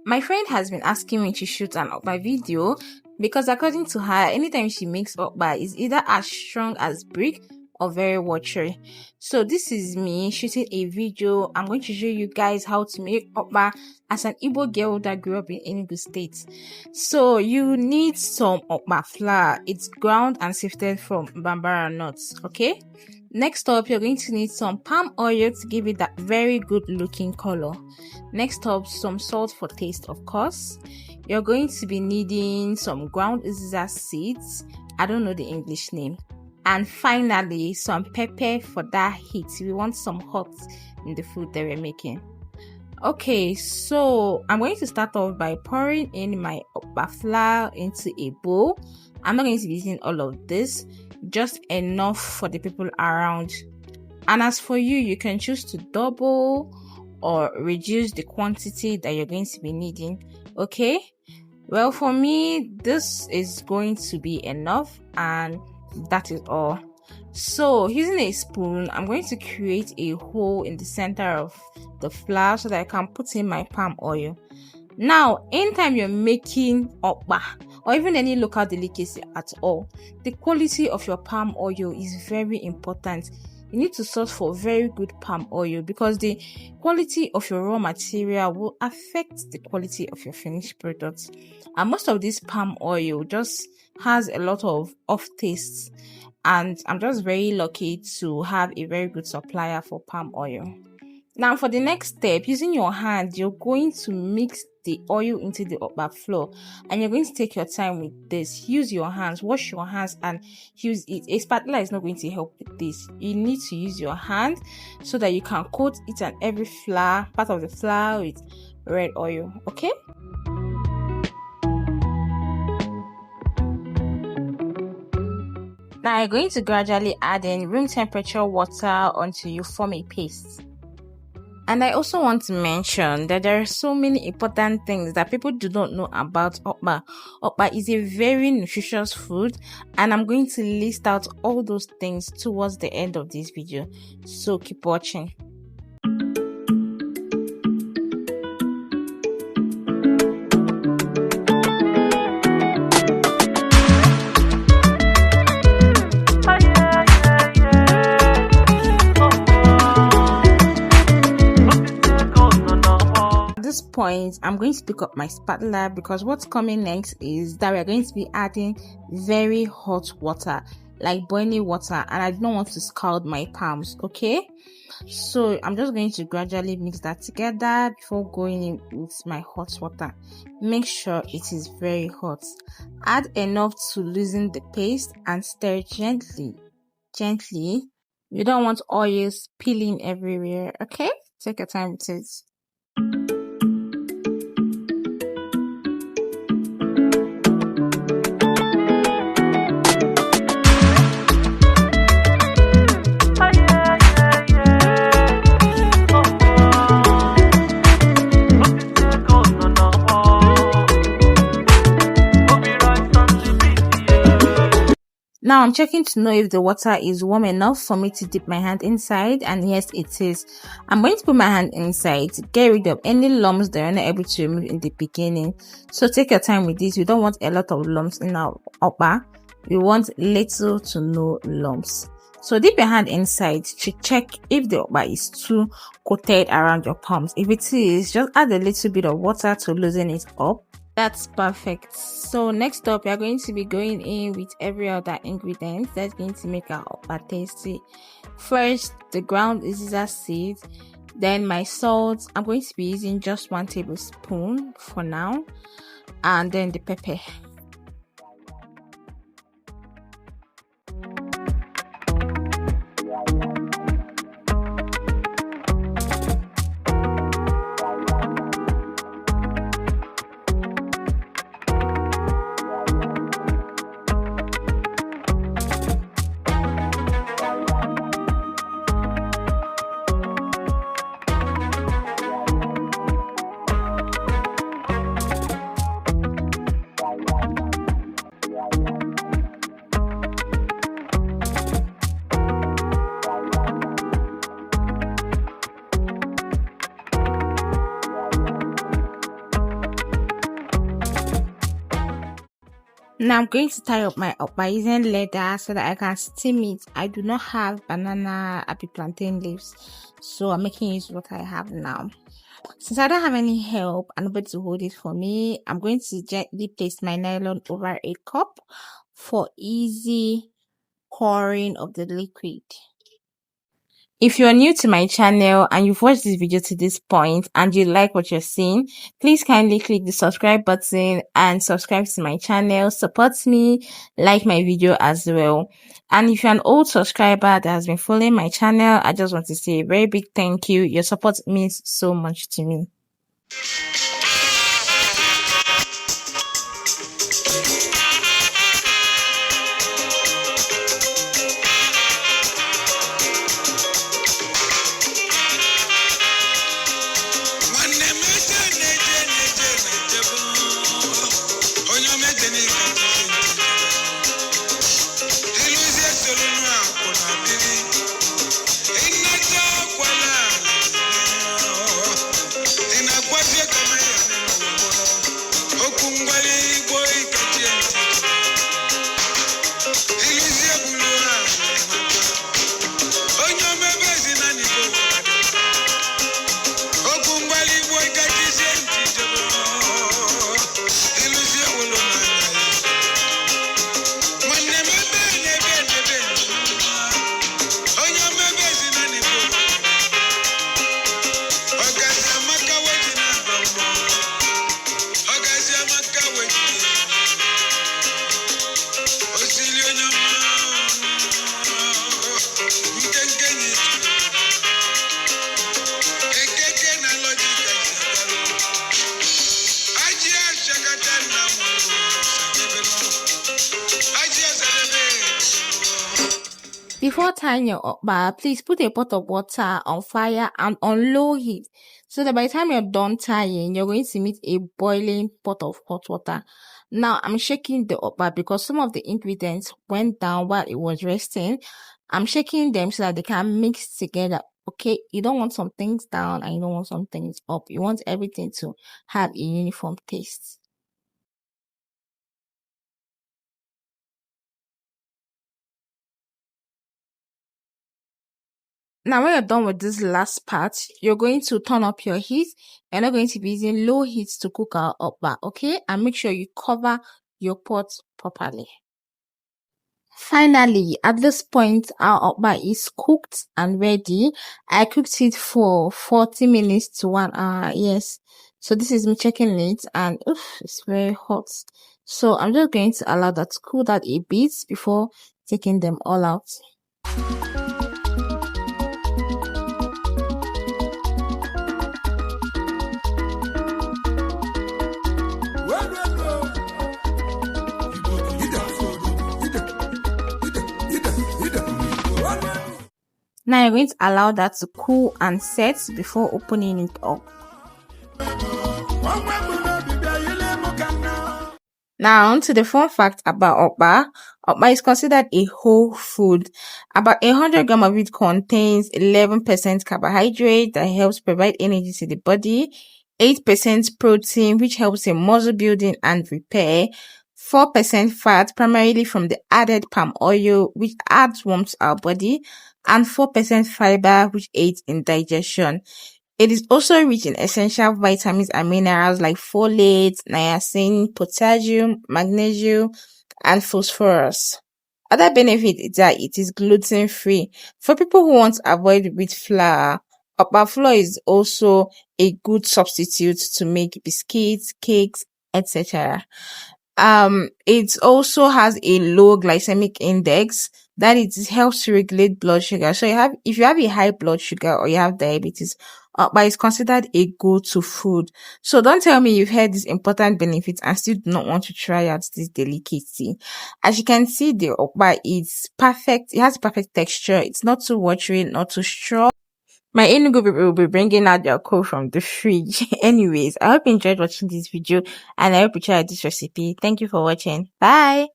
My friend has been asking me to shoot an okpa video because according to her, anytime she makes okpa is either as strong as brick or very watery. So this is me shooting a video. I'm going to show you guys how to make okpa as an Igbo girl that grew up in Enugu State. So you need some okpa flour. It's ground and sifted from bambara nuts. Okay. Next up, you're going to need some palm oil to give it that very good looking color. Next up, some salt for taste, of course. You're going to be needing some ground uziza seeds. I don't know the English name. And finally, some pepper for that heat. We want some hot in the food that we're making. Okay, so I'm going to start off by pouring in my okpa flour into a bowl. I'm not going to be using all of this, just enough for the people around. And as for you, you can choose to double or reduce the quantity that you're going to be needing. Okay, well, for me, this is going to be enough, and that is all. So using a spoon, I'm going to create a hole in the center of the flour so that I can put in my palm oil. Now, anytime you're making okpa or even any local delicacy at all, the quality of your palm oil is very important. You need to source for very good palm oil because the quality of your raw material will affect the quality of your finished products. And most of this palm oil just has a lot of off tastes, and I'm just very lucky to have a very good supplier for palm oil. Now for the next step, using your hand, you're going to mix the oil into the okpa flour, and you're going to take your time with this. Use your hands, wash your hands, and use it. A spatula is not going to help with this. You need to use your hand so that you can coat each and every flour, part of the flour, with red oil. Okay. Now you're going to gradually add in room temperature water until you form a paste. And I also want to mention that there are so many important things that people do not know about okpa. Okpa is a very nutritious food, and I'm going to list out all those things towards the end of this video. So keep watching. Point, I'm going to pick up my spatula because what's coming next is that we're going to be adding very hot water, like boiling water, and I don't want to scald my palms. Okay, so I'm just going to gradually mix that together before going in with my hot water. Make sure it is very hot. Add enough to loosen the paste and stir gently. You don't want oil spilling everywhere. Okay, take your time with it. Now I'm checking to know if the water is warm enough for me to dip my hand inside, and yes, it is. I'm going to put my hand inside to get rid of any lumps that you're not able to remove in the beginning. So take your time with this. We don't want a lot of lumps in our okpa. We want little to no lumps. So dip your hand inside to check if the okpa is too coated around your palms. If it is, just add a little bit of water to loosen it up. That's perfect. So next up, we are going to be going in with every other ingredient that's going to make our okpa tasty. First, the ground uziza seeds, then my salt. I'm going to be using just 1 tablespoon for now, and then the pepper. Now I'm going to tie up my by using leather so that I can steam it. I do not have banana happy plantain leaves, so I'm making use of what I have now. Since I don't have any help and nobody to hold it for me, I'm going to gently place my nylon over a cup for easy pouring of the liquid. If you're new to my channel and you've watched this video to this point and you like what you're seeing, please kindly click the subscribe button and subscribe to my channel. Support me, like my video as well. And if you're an old subscriber that has been following my channel, I just want to say a very big thank you. Your support means so much to me. Before tying your okpa, please put a pot of water on fire and on low heat so that by the time you're done tying, you're going to meet a boiling pot of hot water. Now, I'm shaking the okpa because some of the ingredients went down while it was resting. I'm shaking them so that they can mix together. Okay, you don't want some things down and you don't want some things up. You want everything to have a uniform taste. Now, when you're done with this last part, you're going to turn up your heat. You're not going to be using low heat to cook our okpa, okay? And make sure you cover your pot properly. Finally, at this point, our okpa is cooked and ready. I cooked it for 40 minutes to 1 hour. Yes. So this is me checking it and it's very hot. So I'm just going to allow that to cool that a bit before taking them all out. Now you're going to allow that to cool and set before opening it up. Now on to the fun fact about okpa. Okpa is considered a whole food. About 100 grams of it contains 11% carbohydrate that helps provide energy to the body, 8% protein which helps in muscle building and repair, 4% fat primarily from the added palm oil which adds warmth to our body, and 4% fiber which aids in digestion. It is also rich in essential vitamins and minerals like folate, niacin, potassium, magnesium, and phosphorus. Other benefit is that it is gluten-free. For people who want to avoid wheat flour, okpa flour is also a good substitute to make biscuits, cakes, etc. It also has a low glycemic index that it helps to regulate blood sugar. So if you have a high blood sugar or you have diabetes, okpa is considered a go-to food. So don't tell me you've heard these important benefits and still do not want to try out this delicacy. As you can see, the okpa is perfect. It has perfect texture. It's not too watery, not too strong. My Enugu people will be bringing out their cold from the fridge. Anyways, I hope you enjoyed watching this video and I hope you tried this recipe. Thank you for watching. Bye.